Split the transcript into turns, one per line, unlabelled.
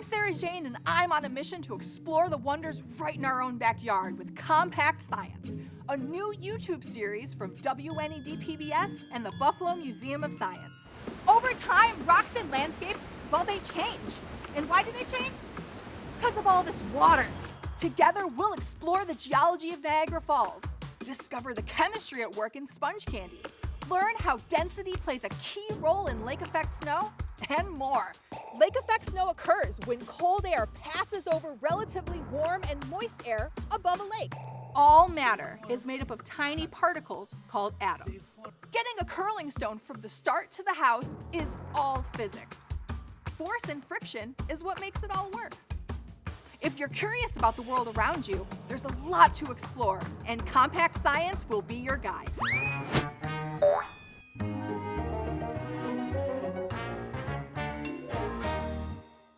I'm Sarajane, and I'm on a mission to explore the wonders right in our own backyard with Compact Science, a new YouTube series from WNED PBS and the Buffalo Museum of Science. Over time, rocks and landscapes, well, they change. And why do they change? It's because of all this water. Together, we'll explore the geology of Niagara Falls, discover the chemistry at work in sponge candy, learn how density plays a key role in lake effect snow, and more. Lake effect snow occurs when cold air passes over relatively warm and moist air above a lake. All matter is made up of tiny particles called atoms. Getting a curling stone from the start to the house is all physics. Force and friction is what makes it all work. If you're curious about the world around you, there's a lot to explore, and Compact Science will be your guide.